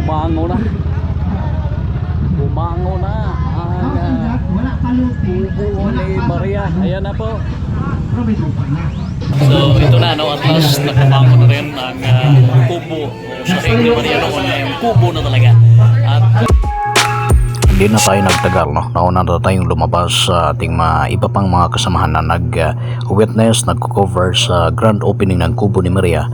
bumango na. Bumango na ang kubo ni Maria. Ayan na po. So ito na, no, at last nagpabango na rin ang kubo sa ni Maria noon. Yung kubo na talaga. At hindi na tayo nagtagal, no? Nauna na tayong lumabas sa ating iba pang mga kasamahan na nag-witness, nagko-cover sa grand opening ng kubo ni Maria.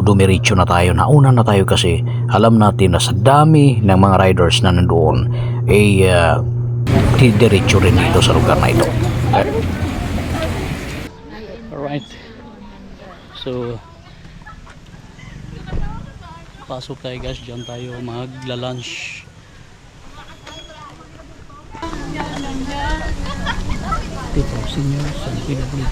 Dumiretso na tayo. Nauna na tayo kasi alam natin na sa dami ng mga riders na nandoon diretso rin dito sa lugar na ito. Alright, so pasok tayo guys, dyan tayo magla-lunch. Dito, senior sa PW.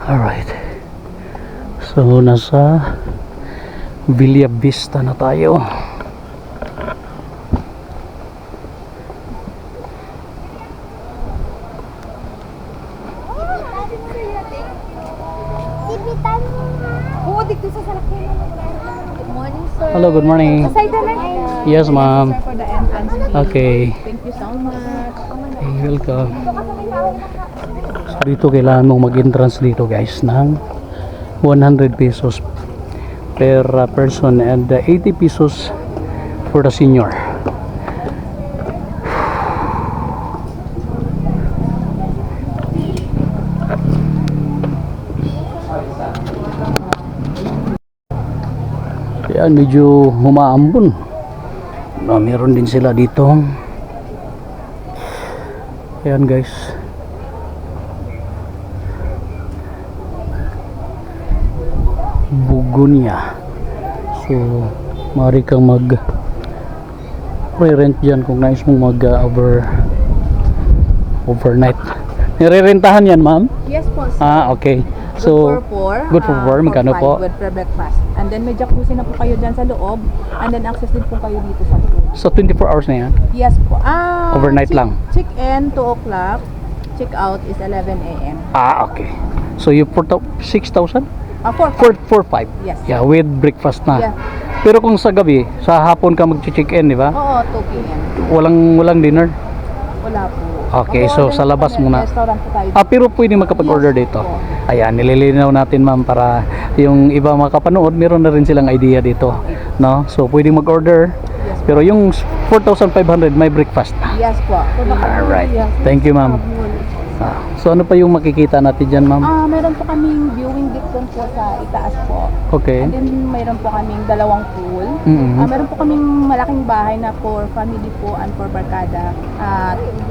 Alright, so nasa Villa Vista na tayo. Good morning, sir. Hello, good morning. Yes, ma'am. For the entrance fee. Okay. Thank you so much. Hey, welcome. So dito kailangan mong mag-entrance dito guys ng 100 pesos per person and 80 pesos for the senior. Yan, medyo humaambon. Meron din sila dito. Ayan guys. Bugonia. So, maaari kang re-rent dyan kung nais mong overnight. Nire-rentahan yan, ma'am? Yes po, sir. Okay. So, good for 4. Magkano po? Good for breakfast. And then may jacuzzi na po kayo dyan sa loob. And then access din po kayo dito sa pool. So, 24 hours na yan? Yes po. Overnight lang? Check-in 2 o'clock. Check-out is 11 a.m. Okay. So, you put up 6,000? 4-5. Yes. Yeah, with breakfast na. Yeah. Pero kung sa gabi, sa hapon ka mag-check-in, di ba? Oo, 2 p.m. Walang dinner? Wala po. Okay, so sa labas muna. Restaurant po tayo. Pero pwede makapag-order dito. Ayan, nililinaw natin ma'am para yung iba makapanood, meron na rin silang idea dito. No? So pwede mag-order. Pero yung 4,500 may breakfast na. Yes po. Alright. Thank you ma'am. So ano pa yung makikita natin dyan ma'am? Meron po kaming viewing deck doon po sa itaas po. Okay. And then meron po kaming dalawang pool. Meron po kaming malaking bahay na for family po and for barkada.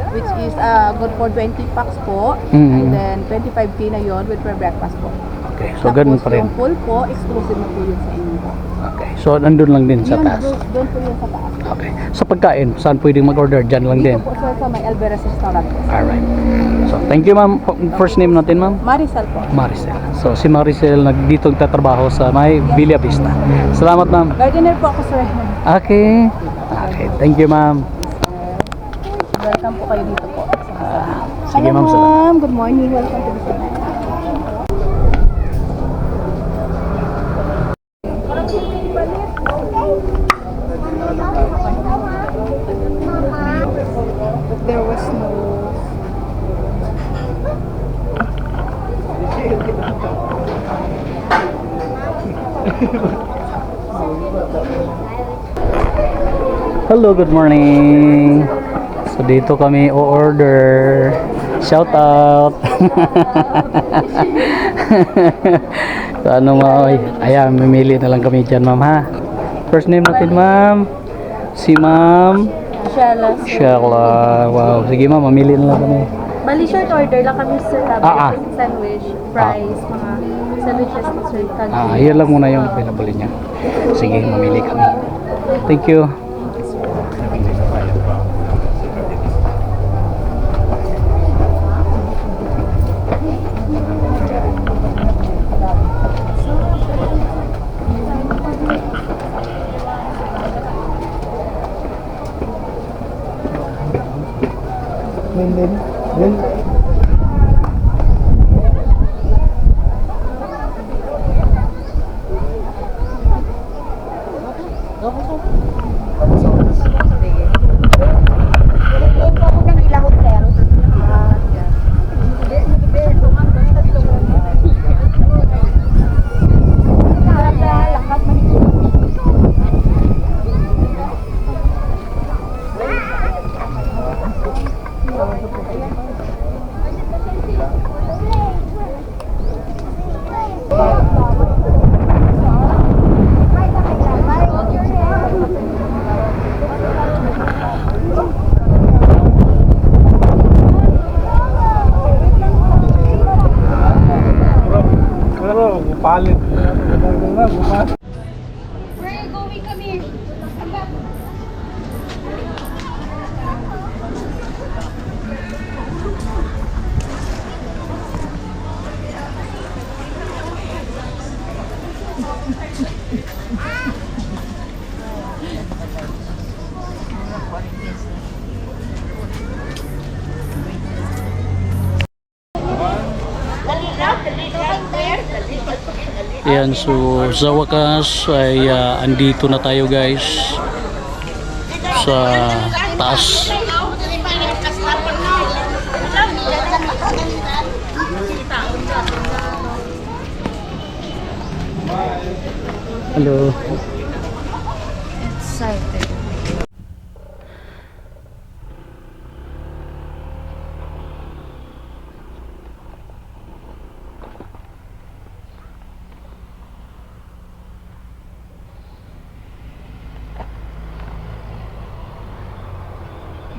Which is good for 20 packs po. And then 25k na yon with per breakfast po. Okay, so ganun pa rin. Yung pool po, exclusive na po yun sa inyo po. Okay, so nandun lang din sa taas. Doon po yun sa taas. Okay, sa pagkain, saan pwedeng mag-order? Dyan lang din? Dito po sa may Alvarez Restaurant po. Alright. So, thank you ma'am. First name natin ma'am? Maricel po. Maricel. So, si Maricel dito nagtatrabaho sa may Villa Vista. Salamat ma'am. Gardener po ako, sir. Okay. Okay, thank you ma'am. Welcome po kayo dito po. Sige ma'am. Salamat. Ma'am, good morning. Welcome to the center. There was no Hello, good morning. So dito kami o-order. Shout out. So ano ayan, mamili na lang kami dyan ma'am ha. First name natin ma'am. Si ma'am Sheila. Wow, sige ma'am, mamili na lang kami. Bali, short order lang kami, sir. Sandwich, fries, mga sandwiches na sir. Yan lang muna yung available niya. Sige, mamili kami. Thank you. Ayan, so sa wakas ay andito na tayo guys sa taas. Hello. Excited.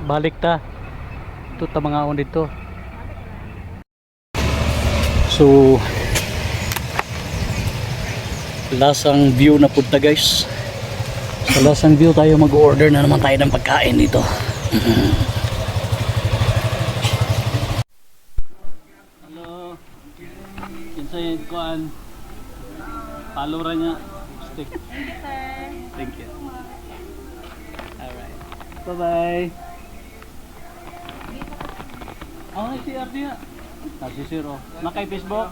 Balik ta. Ito ta mga on dito. So lasang view na punta guys. Sa lasang view tayo mag-order na naman tayo ng pagkain dito. Hello. Kinsay kuan. Palura niya. Stick. Thank you. Alright. Bye-bye. Oh, si Ardi nga. Si Zero. Na kay Facebook?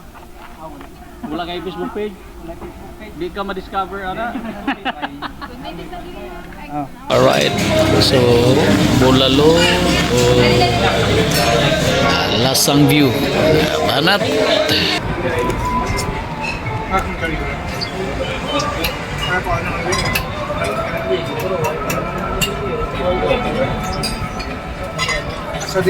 Wala kay Facebook page? Di ka ma-discover, ana? Alright. So, Bulalo. Lasang View. Banat. Sa